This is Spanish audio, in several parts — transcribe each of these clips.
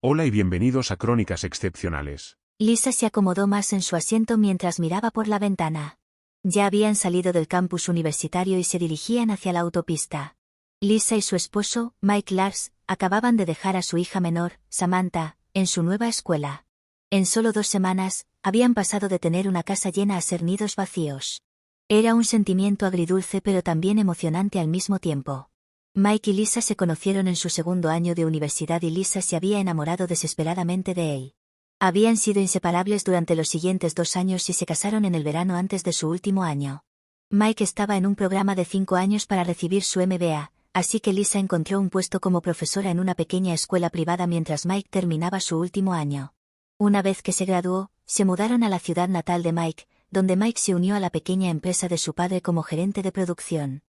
Hola y bienvenidos a Crónicas Excepcionales. Lisa se acomodó más en su asiento mientras miraba por la ventana. Ya habían salido del campus universitario y se dirigían hacia la autopista. Lisa y su esposo, Mike Lars, acababan de dejar a su hija menor, Samantha, en su nueva escuela. En solo 2 semanas, habían pasado de tener una casa llena a ser nidos vacíos. Era un sentimiento agridulce pero también emocionante al mismo tiempo. Mike y Lisa se conocieron en su segundo año de universidad y Lisa se había enamorado desesperadamente de él. Habían sido inseparables durante los siguientes 2 años y se casaron en el verano antes de su último año. Mike estaba en un programa de 5 años para recibir su MBA, así que Lisa encontró un puesto como profesora en una pequeña escuela privada mientras Mike terminaba su último año. Una vez que se graduó, se mudaron a la ciudad natal de Mike, donde Mike se unió a la pequeña empresa de su padre como gerente de producción.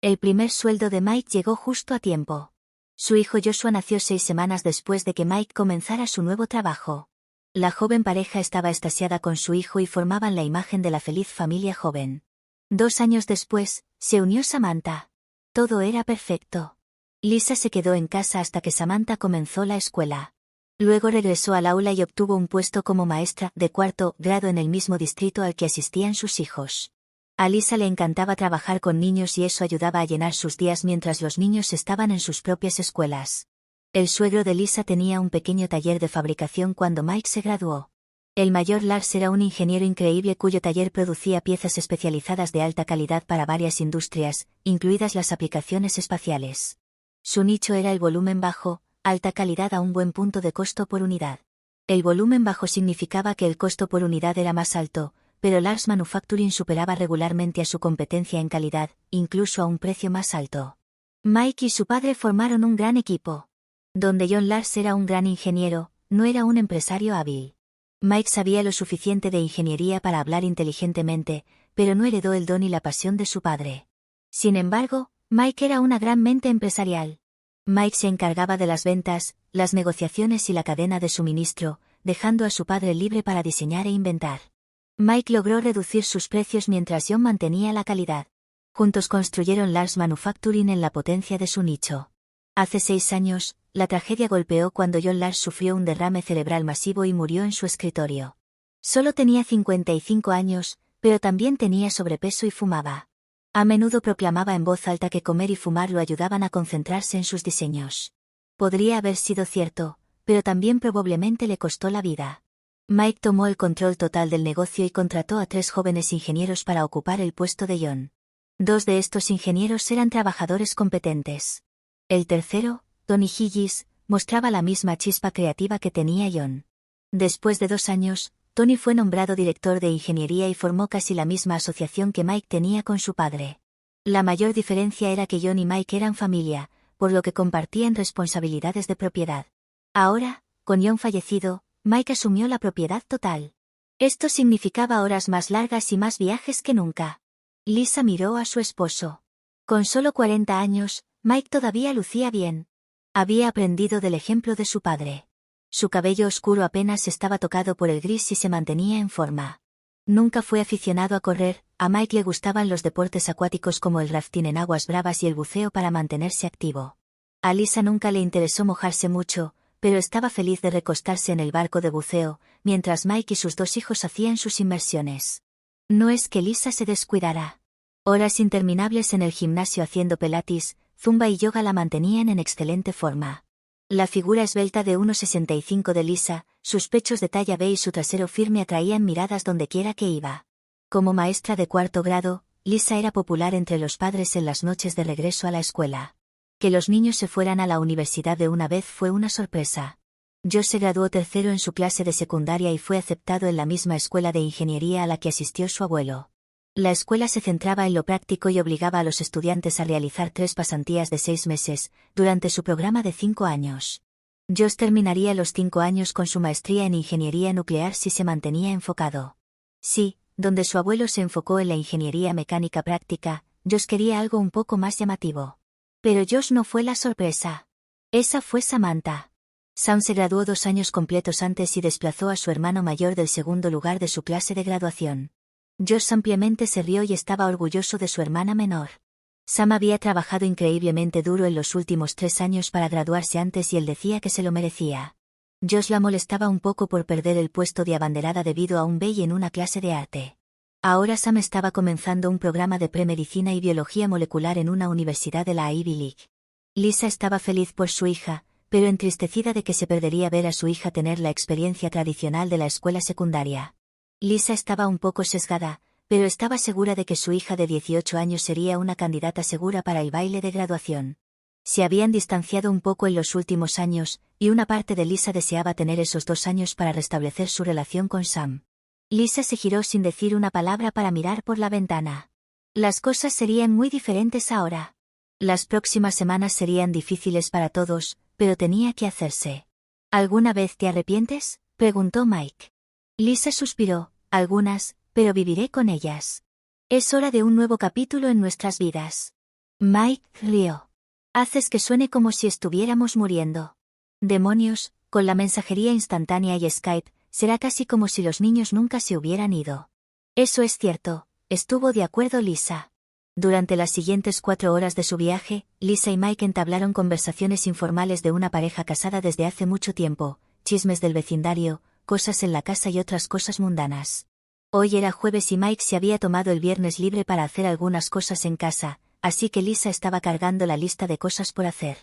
El primer sueldo de Mike llegó justo a tiempo. Su hijo Joshua nació 6 semanas después de que Mike comenzara su nuevo trabajo. La joven pareja estaba extasiada con su hijo y formaban la imagen de la feliz familia joven. 2 años después, se unió Samantha. Todo era perfecto. Lisa se quedó en casa hasta que Samantha comenzó la escuela. Luego regresó al aula y obtuvo un puesto como maestra de 4º grado en el mismo distrito al que asistían sus hijos. A Lisa le encantaba trabajar con niños y eso ayudaba a llenar sus días mientras los niños estaban en sus propias escuelas. El suegro de Lisa tenía un pequeño taller de fabricación cuando Mike se graduó. El mayor Lars era un ingeniero increíble cuyo taller producía piezas especializadas de alta calidad para varias industrias, incluidas las aplicaciones espaciales. Su nicho era el volumen bajo, alta calidad a un buen punto de costo por unidad. El volumen bajo significaba que el costo por unidad era más alto, pero Lars Manufacturing superaba regularmente a su competencia en calidad, incluso a un precio más alto. Mike y su padre formaron un gran equipo. Donde John Lars era un gran ingeniero, no era un empresario hábil. Mike sabía lo suficiente de ingeniería para hablar inteligentemente, pero no heredó el don y la pasión de su padre. Sin embargo, Mike era una gran mente empresarial. Mike se encargaba de las ventas, las negociaciones y la cadena de suministro, dejando a su padre libre para diseñar e inventar. Mike logró reducir sus precios mientras John mantenía la calidad. Juntos construyeron Lars Manufacturing en la potencia de su nicho. Hace 6 años, la tragedia golpeó cuando John Lars sufrió un derrame cerebral masivo y murió en su escritorio. Solo tenía 55 años, pero también tenía sobrepeso y fumaba. A menudo proclamaba en voz alta que comer y fumar lo ayudaban a concentrarse en sus diseños. Podría haber sido cierto, pero también probablemente le costó la vida. Mike tomó el control total del negocio y contrató a 3 jóvenes ingenieros para ocupar el puesto de John. 2 de estos ingenieros eran trabajadores competentes. El tercero, Tony Higgins, mostraba la misma chispa creativa que tenía John. Después de 2 años, Tony fue nombrado director de ingeniería y formó casi la misma asociación que Mike tenía con su padre. La mayor diferencia era que John y Mike eran familia, por lo que compartían responsabilidades de propiedad. Ahora, con John fallecido, Mike asumió la propiedad total. Esto significaba horas más largas y más viajes que nunca. Lisa miró a su esposo. Con solo 40 años, Mike todavía lucía bien. Había aprendido del ejemplo de su padre. Su cabello oscuro apenas estaba tocado por el gris y se mantenía en forma. Nunca fue aficionado a correr, a Mike le gustaban los deportes acuáticos como el rafting en aguas bravas y el buceo para mantenerse activo. A Lisa nunca le interesó mojarse mucho, pero estaba feliz de recostarse en el barco de buceo, mientras Mike y sus 2 hijos hacían sus inmersiones. No es que Lisa se descuidara. Horas interminables en el gimnasio haciendo pilates, zumba y yoga la mantenían en excelente forma. La figura esbelta de 1,65 de Lisa, sus pechos de talla B y su trasero firme atraían miradas dondequiera que iba. Como maestra de 4º grado, Lisa era popular entre los padres en las noches de regreso a la escuela. Que los niños se fueran a la universidad de una vez fue una sorpresa. Josh se graduó 3º en su clase de secundaria y fue aceptado en la misma escuela de ingeniería a la que asistió su abuelo. La escuela se centraba en lo práctico y obligaba a los estudiantes a realizar 3 pasantías de 6 meses, durante su programa de 5 años. Josh terminaría los 5 años con su maestría en ingeniería nuclear si se mantenía enfocado. Sí, donde su abuelo se enfocó en la ingeniería mecánica práctica, Josh quería algo un poco más llamativo. Pero Josh no fue la sorpresa. Esa fue Samantha. Sam se graduó 2 años completos antes y desplazó a su hermano mayor del 2º lugar de su clase de graduación. Josh ampliamente se rió y estaba orgulloso de su hermana menor. Sam había trabajado increíblemente duro en los últimos 3 años para graduarse antes y él decía que se lo merecía. Josh la molestaba un poco por perder el puesto de abanderada debido a un fail en una clase de arte. Ahora Sam estaba comenzando un programa de premedicina y biología molecular en una universidad de la Ivy League. Lisa estaba feliz por su hija, pero entristecida de que se perdería ver a su hija tener la experiencia tradicional de la escuela secundaria. Lisa estaba un poco sesgada, pero estaba segura de que su hija de 18 años sería una candidata segura para el baile de graduación. Se habían distanciado un poco en los últimos años, y una parte de Lisa deseaba tener esos 2 años para restablecer su relación con Sam. Lisa se giró sin decir una palabra para mirar por la ventana. Las cosas serían muy diferentes ahora. Las próximas semanas serían difíciles para todos, pero tenía que hacerse. ¿Alguna vez te arrepientes?, preguntó Mike. Lisa suspiró, algunas, pero viviré con ellas. Es hora de un nuevo capítulo en nuestras vidas. Mike rió. Haces que suene como si estuviéramos muriendo. Demonios, con la mensajería instantánea y Skype, será casi como si los niños nunca se hubieran ido. Eso es cierto, estuvo de acuerdo Lisa. Durante las siguientes 4 horas de su viaje, Lisa y Mike entablaron conversaciones informales de una pareja casada desde hace mucho tiempo, chismes del vecindario, cosas en la casa y otras cosas mundanas. Hoy era jueves y Mike se había tomado el viernes libre para hacer algunas cosas en casa, así que Lisa estaba cargando la lista de cosas por hacer.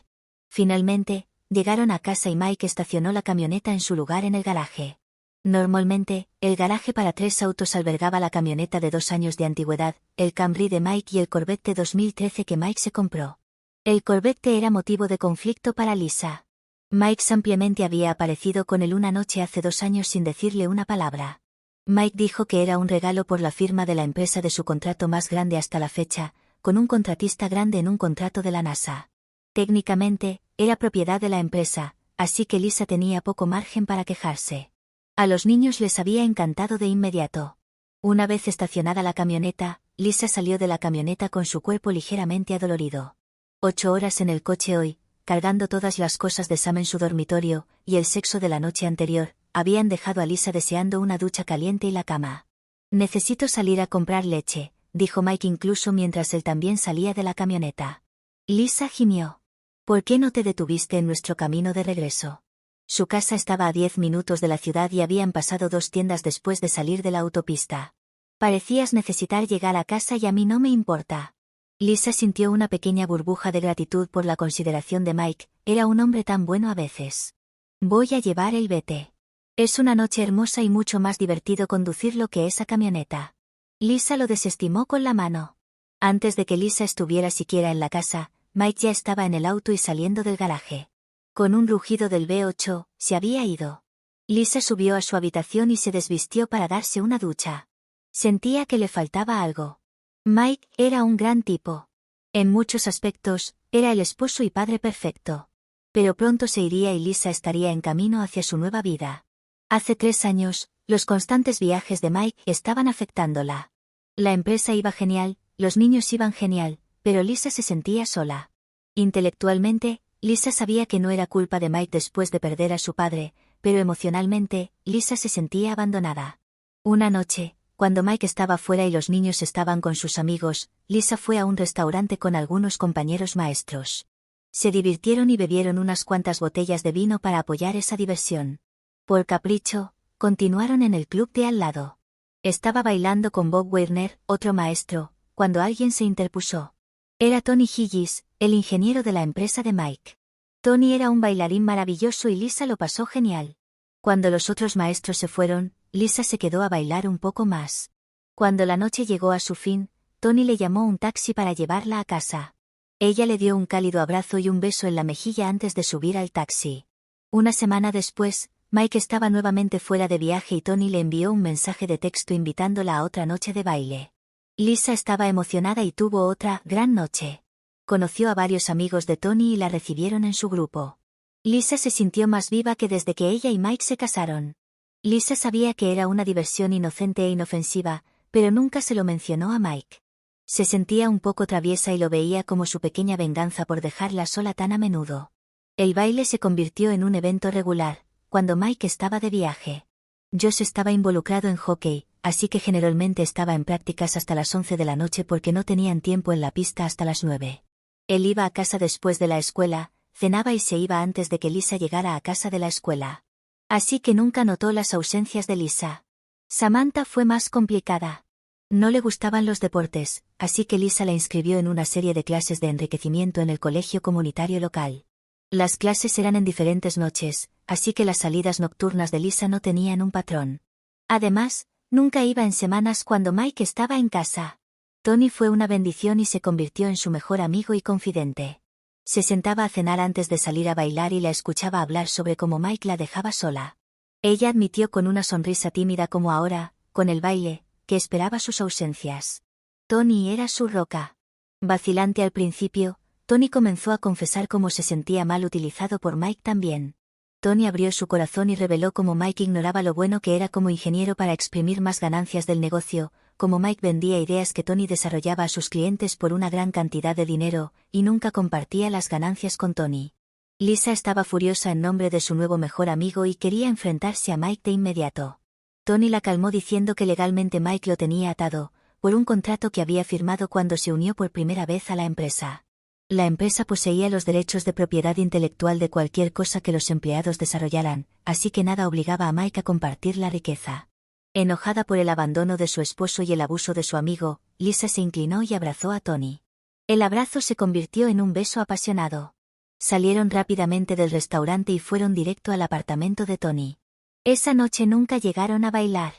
Finalmente, llegaron a casa y Mike estacionó la camioneta en su lugar en el garaje. Normalmente, el garaje para 3 autos albergaba la camioneta de 2 años de antigüedad, el Camry de Mike y el Corvette de 2013 que Mike se compró. El Corvette era motivo de conflicto para Lisa. Mike simplemente había aparecido con él una noche hace 2 años sin decirle una palabra. Mike dijo que era un regalo por la firma de la empresa de su contrato más grande hasta la fecha, con un contratista grande en un contrato de la NASA. Técnicamente, era propiedad de la empresa, así que Lisa tenía poco margen para quejarse. A los niños les había encantado de inmediato. Una vez estacionada la camioneta, Lisa salió de la camioneta con su cuerpo ligeramente adolorido. 8 horas en el coche hoy, cargando todas las cosas de Sam en su dormitorio, y el sexo de la noche anterior, habían dejado a Lisa deseando una ducha caliente y la cama. Necesito salir a comprar leche, dijo Mike incluso mientras él también salía de la camioneta. Lisa gimió. ¿Por qué no te detuviste en nuestro camino de regreso? Su casa estaba a 10 minutos de la ciudad y habían pasado 2 tiendas después de salir de la autopista. Parecías necesitar llegar a casa y a mí no me importa. Lisa sintió una pequeña burbuja de gratitud por la consideración de Mike, era un hombre tan bueno a veces. Voy a llevar el vete. Es una noche hermosa y mucho más divertido conducirlo que esa camioneta. Lisa lo desestimó con la mano. Antes de que Lisa estuviera siquiera en la casa, Mike ya estaba en el auto y saliendo del garaje. Con un rugido del V8, se había ido. Lisa subió a su habitación y se desvistió para darse una ducha. Sentía que le faltaba algo. Mike era un gran tipo. En muchos aspectos, era el esposo y padre perfecto. Pero pronto se iría y Lisa estaría en camino hacia su nueva vida. Hace 3 años, los constantes viajes de Mike estaban afectándola. La empresa iba genial, los niños iban genial, pero Lisa se sentía sola. Intelectualmente, Lisa sabía que no era culpa de Mike después de perder a su padre, pero emocionalmente, Lisa se sentía abandonada. Una noche, cuando Mike estaba fuera y los niños estaban con sus amigos, Lisa fue a un restaurante con algunos compañeros maestros. Se divirtieron y bebieron unas cuantas botellas de vino para apoyar esa diversión. Por capricho, continuaron en el club de al lado. Estaba bailando con Bob Werner, otro maestro, cuando alguien se interpuso. Era Tony Higgis, el ingeniero de la empresa de Mike. Tony era un bailarín maravilloso y Lisa lo pasó genial. Cuando los otros maestros se fueron, Lisa se quedó a bailar un poco más. Cuando la noche llegó a su fin, Tony le llamó un taxi para llevarla a casa. Ella le dio un cálido abrazo y un beso en la mejilla antes de subir al taxi. Una semana después, Mike estaba nuevamente fuera de viaje y Tony le envió un mensaje de texto invitándola a otra noche de baile. Lisa estaba emocionada y tuvo otra gran noche. Conoció a varios amigos de Tony y la recibieron en su grupo. Lisa se sintió más viva que desde que ella y Mike se casaron. Lisa sabía que era una diversión inocente e inofensiva, pero nunca se lo mencionó a Mike. Se sentía un poco traviesa y lo veía como su pequeña venganza por dejarla sola tan a menudo. El baile se convirtió en un evento regular, cuando Mike estaba de viaje. Josh estaba involucrado en hockey, así que generalmente estaba en prácticas hasta las 11 de la noche porque no tenían tiempo en la pista hasta las 9. Él iba a casa después de la escuela, cenaba y se iba antes de que Lisa llegara a casa de la escuela. Así que nunca notó las ausencias de Lisa. Samantha fue más complicada. No le gustaban los deportes, así que Lisa la inscribió en una serie de clases de enriquecimiento en el colegio comunitario local. Las clases eran en diferentes noches, así que las salidas nocturnas de Lisa no tenían un patrón. Además, nunca iba en semanas cuando Mike estaba en casa. Tony fue una bendición y se convirtió en su mejor amigo y confidente. Se sentaba a cenar antes de salir a bailar y la escuchaba hablar sobre cómo Mike la dejaba sola. Ella admitió con una sonrisa tímida como ahora, con el baile, que esperaba sus ausencias. Tony era su roca. Vacilante al principio, Tony comenzó a confesar cómo se sentía mal utilizado por Mike también. Tony abrió su corazón y reveló cómo Mike ignoraba lo bueno que era como ingeniero para exprimir más ganancias del negocio, cómo Mike vendía ideas que Tony desarrollaba a sus clientes por una gran cantidad de dinero, y nunca compartía las ganancias con Tony. Lisa estaba furiosa en nombre de su nuevo mejor amigo y quería enfrentarse a Mike de inmediato. Tony la calmó diciendo que legalmente Mike lo tenía atado, por un contrato que había firmado cuando se unió por primera vez a la empresa. La empresa poseía los derechos de propiedad intelectual de cualquier cosa que los empleados desarrollaran, así que nada obligaba a Mike a compartir la riqueza. Enojada por el abandono de su esposo y el abuso de su amigo, Lisa se inclinó y abrazó a Tony. El abrazo se convirtió en un beso apasionado. Salieron rápidamente del restaurante y fueron directo al apartamento de Tony. Esa noche nunca llegaron a bailar.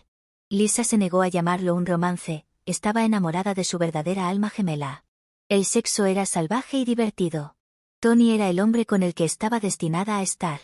Lisa se negó a llamarlo un romance, estaba enamorada de su verdadera alma gemela. El sexo era salvaje y divertido. Tony era el hombre con el que estaba destinada a estar.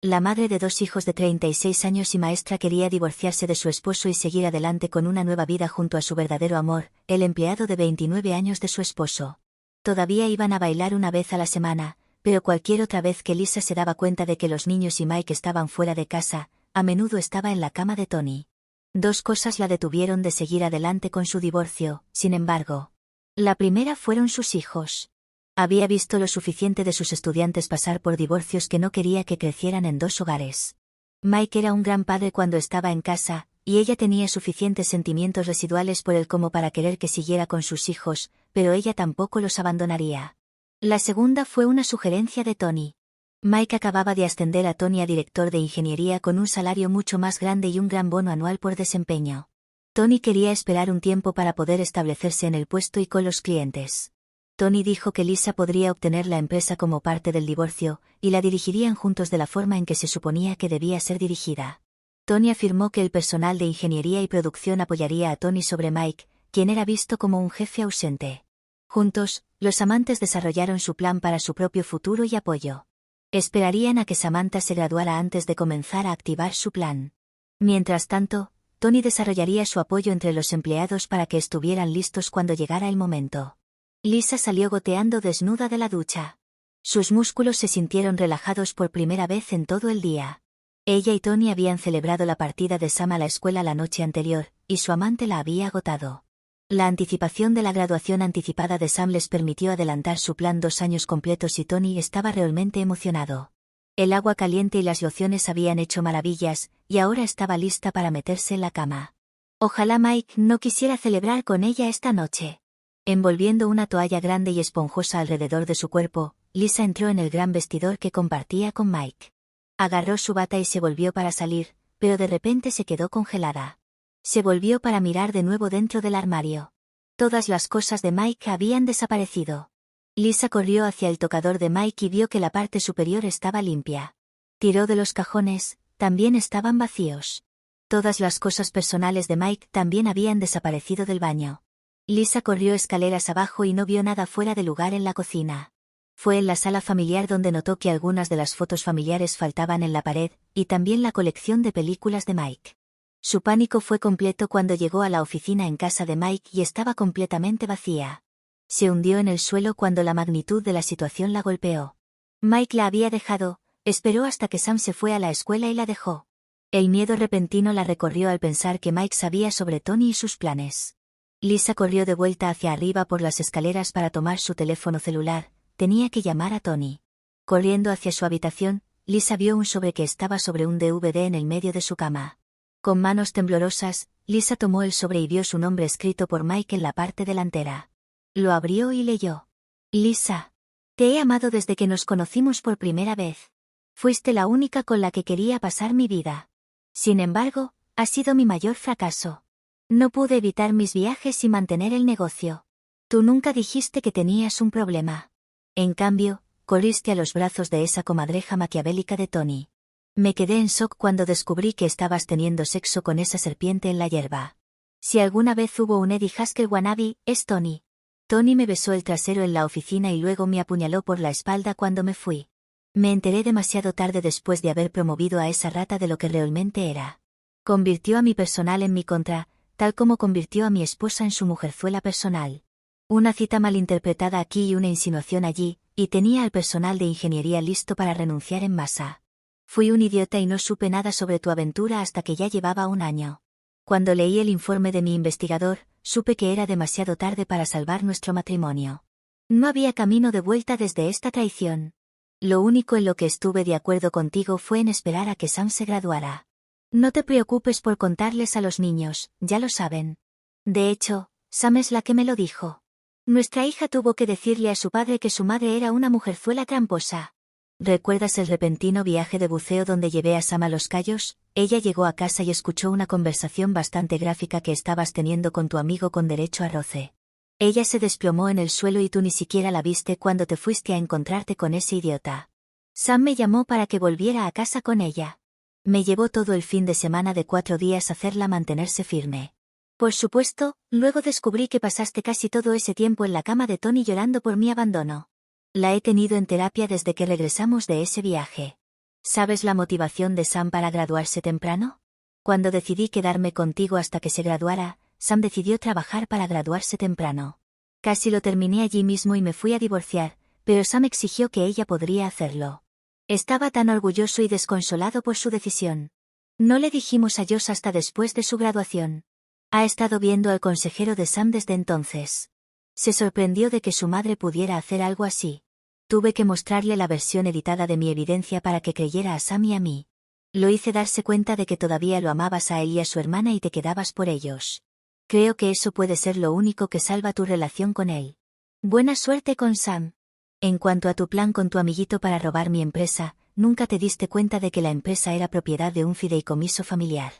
La madre de 2 hijos de 36 años y maestra quería divorciarse de su esposo y seguir adelante con una nueva vida junto a su verdadero amor, el empleado de 29 años de su esposo. Todavía iban a bailar una vez a la semana, pero cualquier otra vez que Lisa se daba cuenta de que los niños y Mike estaban fuera de casa, a menudo estaba en la cama de Tony. 2 cosas la detuvieron de seguir adelante con su divorcio, sin embargo. La primera fueron sus hijos. Había visto lo suficiente de sus estudiantes pasar por divorcios que no quería que crecieran en 2 hogares. Mike era un gran padre cuando estaba en casa, y ella tenía suficientes sentimientos residuales por él como para querer que siguiera con sus hijos, pero ella tampoco los abandonaría. La segunda fue una sugerencia de Tony. Mike acababa de ascender a Tony a director de ingeniería con un salario mucho más grande y un gran bono anual por desempeño. Tony quería esperar un tiempo para poder establecerse en el puesto y con los clientes. Tony dijo que Lisa podría obtener la empresa como parte del divorcio, y la dirigirían juntos de la forma en que se suponía que debía ser dirigida. Tony afirmó que el personal de ingeniería y producción apoyaría a Tony sobre Mike, quien era visto como un jefe ausente. Juntos, los amantes desarrollaron su plan para su propio futuro y apoyo. Esperarían a que Samantha se graduara antes de comenzar a activar su plan. Mientras tanto, Tony desarrollaría su apoyo entre los empleados para que estuvieran listos cuando llegara el momento. Lisa salió goteando desnuda de la ducha. Sus músculos se sintieron relajados por primera vez en todo el día. Ella y Tony habían celebrado la partida de Sam a la escuela la noche anterior, y su amante la había agotado. La anticipación de la graduación anticipada de Sam les permitió adelantar su plan 2 años completos y Tony estaba realmente emocionado. El agua caliente y las lociones habían hecho maravillas, y ahora estaba lista para meterse en la cama. Ojalá Mike no quisiera celebrar con ella esta noche. Envolviendo una toalla grande y esponjosa alrededor de su cuerpo, Lisa entró en el gran vestidor que compartía con Mike. Agarró su bata y se volvió para salir, pero de repente se quedó congelada. Se volvió para mirar de nuevo dentro del armario. Todas las cosas de Mike habían desaparecido. Lisa corrió hacia el tocador de Mike y vio que la parte superior estaba limpia. Tiró de los cajones, también estaban vacíos. Todas las cosas personales de Mike también habían desaparecido del baño. Lisa corrió escaleras abajo y no vio nada fuera de lugar en la cocina. Fue en la sala familiar donde notó que algunas de las fotos familiares faltaban en la pared, y también la colección de películas de Mike. Su pánico fue completo cuando llegó a la oficina en casa de Mike y estaba completamente vacía. Se hundió en el suelo cuando la magnitud de la situación la golpeó. Mike la había dejado, esperó hasta que Sam se fue a la escuela y la dejó. El miedo repentino la recorrió al pensar que Mike sabía sobre Tony y sus planes. Lisa corrió de vuelta hacia arriba por las escaleras para tomar su teléfono celular, tenía que llamar a Tony. Corriendo hacia su habitación, Lisa vio un sobre que estaba sobre un DVD en el medio de su cama. Con manos temblorosas, Lisa tomó el sobre y vio su nombre escrito por Mike en la parte delantera. Lo abrió y leyó. Lisa. Te he amado desde que nos conocimos por primera vez. Fuiste la única con la que quería pasar mi vida. Sin embargo, ha sido mi mayor fracaso. No pude evitar mis viajes y mantener el negocio. Tú nunca dijiste que tenías un problema. En cambio, corriste a los brazos de esa comadreja maquiavélica de Tony. Me quedé en shock cuando descubrí que estabas teniendo sexo con esa serpiente en la hierba. Si alguna vez hubo un Eddie Haskell wannabe, es Tony. Tony me besó el trasero en la oficina y luego me apuñaló por la espalda cuando me fui. Me enteré demasiado tarde después de haber promovido a esa rata de lo que realmente era. Convirtió a mi personal en mi contra, tal como convirtió a mi esposa en su mujerzuela personal. Una cita malinterpretada aquí y una insinuación allí, y tenía al personal de ingeniería listo para renunciar en masa. Fui un idiota y no supe nada sobre tu aventura hasta que ya llevaba un año. Cuando leí el informe de mi investigador, supe que era demasiado tarde para salvar nuestro matrimonio. No había camino de vuelta desde esta traición. Lo único en lo que estuve de acuerdo contigo fue en esperar a que Sam se graduara. No te preocupes por contarles a los niños, ya lo saben. De hecho, Sam es la que me lo dijo. Nuestra hija tuvo que decirle a su padre que su madre era una mujerzuela tramposa. ¿Recuerdas el repentino viaje de buceo donde llevé a Sam a Los Cayos? Ella llegó a casa y escuchó una conversación bastante gráfica que estabas teniendo con tu amigo con derecho a roce. Ella se desplomó en el suelo y tú ni siquiera la viste cuando te fuiste a encontrarte con ese idiota. Sam me llamó para que volviera a casa con ella. Me llevó todo el fin de semana de 4 días hacerla mantenerse firme. Por supuesto, luego descubrí que pasaste casi todo ese tiempo en la cama de Tony llorando por mi abandono. La he tenido en terapia desde que regresamos de ese viaje. ¿Sabes la motivación de Sam para graduarse temprano? Cuando decidí quedarme contigo hasta que se graduara, Sam decidió trabajar para graduarse temprano. Casi lo terminé allí mismo y me fui a divorciar, pero Sam exigió que ella podría hacerlo. Estaba tan orgulloso y desconsolado por su decisión. No le dijimos a Josh hasta después de su graduación. Ha estado viendo al consejero de Sam desde entonces. Se sorprendió de que su madre pudiera hacer algo así. Tuve que mostrarle la versión editada de mi evidencia para que creyera a Sam y a mí. Lo hice darse cuenta de que todavía lo amabas a él y a su hermana y te quedabas por ellos. Creo que eso puede ser lo único que salva tu relación con él. Buena suerte con Sam. En cuanto a tu plan con tu amiguito para robar mi empresa, nunca te diste cuenta de que la empresa era propiedad de un fideicomiso familiar.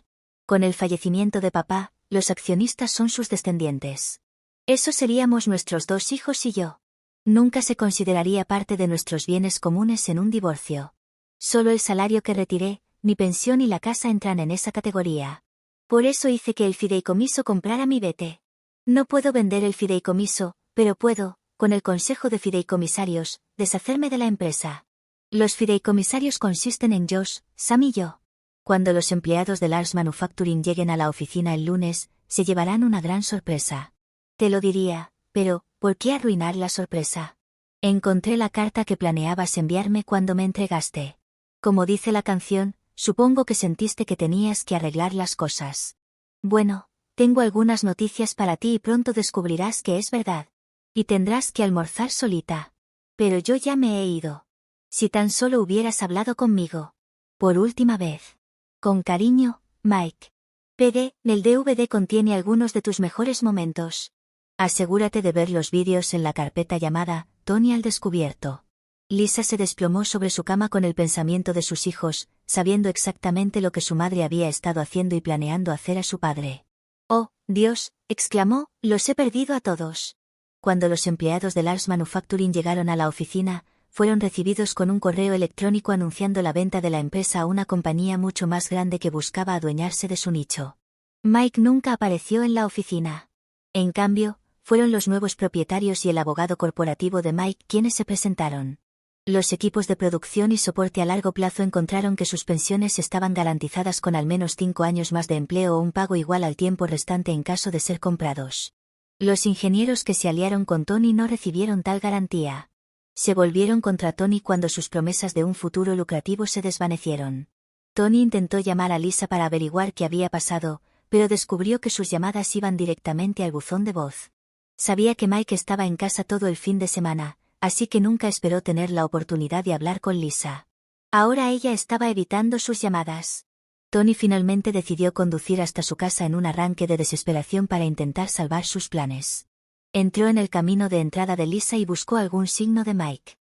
Con el fallecimiento de papá, los accionistas son sus descendientes. Eso seríamos nuestros 2 hijos y yo. Nunca se consideraría parte de nuestros bienes comunes en un divorcio. Solo el salario que retiré, mi pensión y la casa entran en esa categoría. Por eso hice que el fideicomiso comprara mi vete. No puedo vender el fideicomiso, pero puedo, con el consejo de fideicomisarios, deshacerme de la empresa. Los fideicomisarios consisten en Josh, Sam y yo. Cuando los empleados de Lars Manufacturing lleguen a la oficina el lunes, se llevarán una gran sorpresa. Te lo diría, pero, ¿por qué arruinar la sorpresa? Encontré la carta que planeabas enviarme cuando me entregaste. Como dice la canción, supongo que sentiste que tenías que arreglar las cosas. Bueno, tengo algunas noticias para ti y pronto descubrirás que es verdad. Y tendrás que almorzar solita. Pero yo ya me he ido. Si tan solo hubieras hablado conmigo. Por última vez. Con cariño, Mike. PD, el DVD contiene algunos de tus mejores momentos. Asegúrate de ver los vídeos en la carpeta llamada Tony al descubierto. Lisa se desplomó sobre su cama con el pensamiento de sus hijos, sabiendo exactamente lo que su madre había estado haciendo y planeando hacer a su padre. «Oh, Dios», exclamó, «los he perdido a todos». Cuando los empleados de Lars Manufacturing llegaron a la oficina, fueron recibidos con un correo electrónico anunciando la venta de la empresa a una compañía mucho más grande que buscaba adueñarse de su nicho. Mike nunca apareció en la oficina. En cambio, fueron los nuevos propietarios y el abogado corporativo de Mike quienes se presentaron. Los equipos de producción y soporte a largo plazo encontraron que sus pensiones estaban garantizadas con al menos 5 años más de empleo o un pago igual al tiempo restante en caso de ser comprados. Los ingenieros que se aliaron con Tony no recibieron tal garantía. Se volvieron contra Tony cuando sus promesas de un futuro lucrativo se desvanecieron. Tony intentó llamar a Lisa para averiguar qué había pasado, pero descubrió que sus llamadas iban directamente al buzón de voz. Sabía que Mike estaba en casa todo el fin de semana, así que nunca esperó tener la oportunidad de hablar con Lisa. Ahora ella estaba evitando sus llamadas. Tony finalmente decidió conducir hasta su casa en un arranque de desesperación para intentar salvar sus planes. Entró en el camino de entrada de Lisa y buscó algún signo de Mike.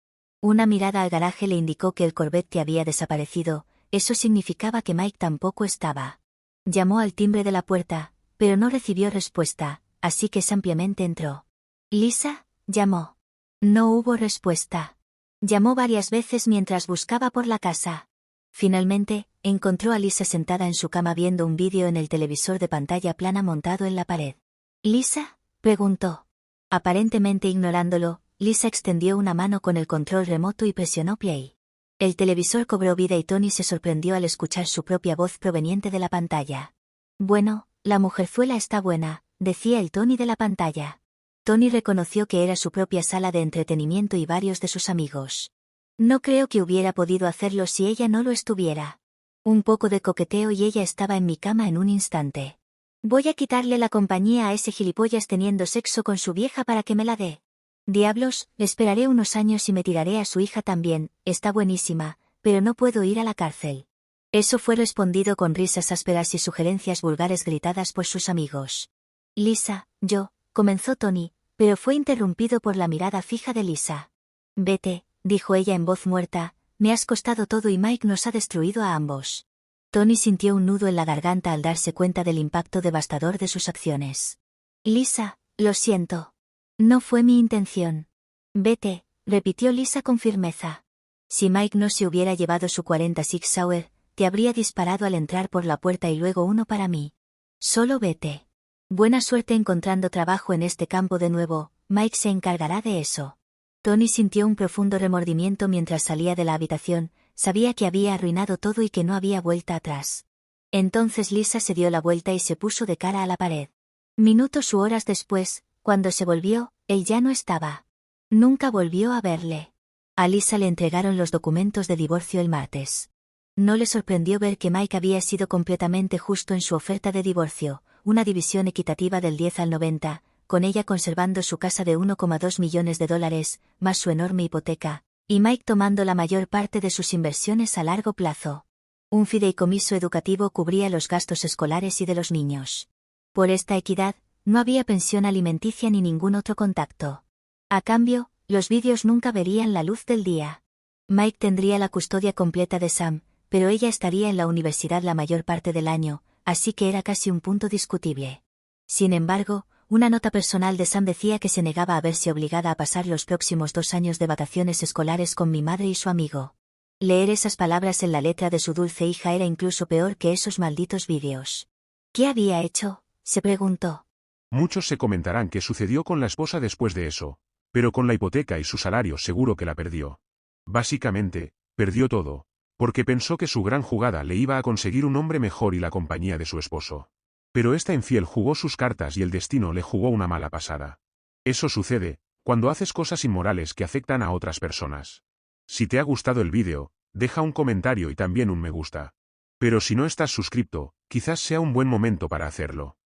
Una mirada al garaje le indicó que el Corvette había desaparecido, eso significaba que Mike tampoco estaba. Llamó al timbre de la puerta, pero no recibió respuesta, así que simplemente entró. «Lisa», llamó. No hubo respuesta. Llamó varias veces mientras buscaba por la casa. Finalmente, encontró a Lisa sentada en su cama viendo un vídeo en el televisor de pantalla plana montado en la pared. «¿Lisa?», preguntó. Aparentemente ignorándolo, Lisa extendió una mano con el control remoto y presionó play. El televisor cobró vida y Tony se sorprendió al escuchar su propia voz proveniente de la pantalla. «Bueno, la mujerzuela está buena», decía el Tony de la pantalla. Tony reconoció que era su propia sala de entretenimiento y varios de sus amigos. «No creo que hubiera podido hacerlo si ella no lo estuviera. Un poco de coqueteo y ella estaba en mi cama en un instante. Voy a quitarle la compañía a ese gilipollas teniendo sexo con su vieja para que me la dé. Diablos, esperaré unos años y me tiraré a su hija también, está buenísima, pero no puedo ir a la cárcel». Eso fue respondido con risas ásperas y sugerencias vulgares gritadas por sus amigos. «Lisa, comenzó Tony, pero fue interrumpido por la mirada fija de Lisa. «Vete», dijo ella en voz muerta, «me has costado todo y Mike nos ha destruido a ambos». Tony sintió un nudo en la garganta al darse cuenta del impacto devastador de sus acciones. «Lisa, lo siento. No fue mi intención». «Vete», repitió Lisa con firmeza. «Si Mike no se hubiera llevado su 46 Sauer, te habría disparado al entrar por la puerta y luego uno para mí. Solo vete. Buena suerte encontrando trabajo en este campo de nuevo, Mike se encargará de eso». Tony sintió un profundo remordimiento mientras salía de la habitación, sabía que había arruinado todo y que no había vuelta atrás. Entonces Lisa se dio la vuelta y se puso de cara a la pared. Minutos u horas después, cuando se volvió, él ya no estaba. Nunca volvió a verle. A Lisa le entregaron los documentos de divorcio el martes. No le sorprendió ver que Mike había sido completamente justo en su oferta de divorcio, una división equitativa del 10 al 90, con ella conservando su casa de $1,2 millones, más su enorme hipoteca, y Mike tomando la mayor parte de sus inversiones a largo plazo. Un fideicomiso educativo cubría los gastos escolares y de los niños. Por esta equidad, no había pensión alimenticia ni ningún otro contacto. A cambio, los vídeos nunca verían la luz del día. Mike tendría la custodia completa de Sam, pero ella estaría en la universidad la mayor parte del año, así que era casi un punto discutible. Sin embargo, una nota personal de Sam decía que se negaba a verse obligada a pasar los próximos 2 años de vacaciones escolares con mi madre y su amigo. Leer esas palabras en la letra de su dulce hija era incluso peor que esos malditos vídeos. ¿Qué había hecho?, se preguntó. Muchos se comentarán qué sucedió con la esposa después de eso, pero con la hipoteca y su salario seguro que la perdió. Básicamente, perdió todo, porque pensó que su gran jugada le iba a conseguir un hombre mejor y la compañía de su esposo. Pero esta infiel jugó sus cartas y el destino le jugó una mala pasada. Eso sucede, cuando haces cosas inmorales que afectan a otras personas. Si te ha gustado el vídeo, deja un comentario y también un me gusta. Pero si no estás suscrito, quizás sea un buen momento para hacerlo.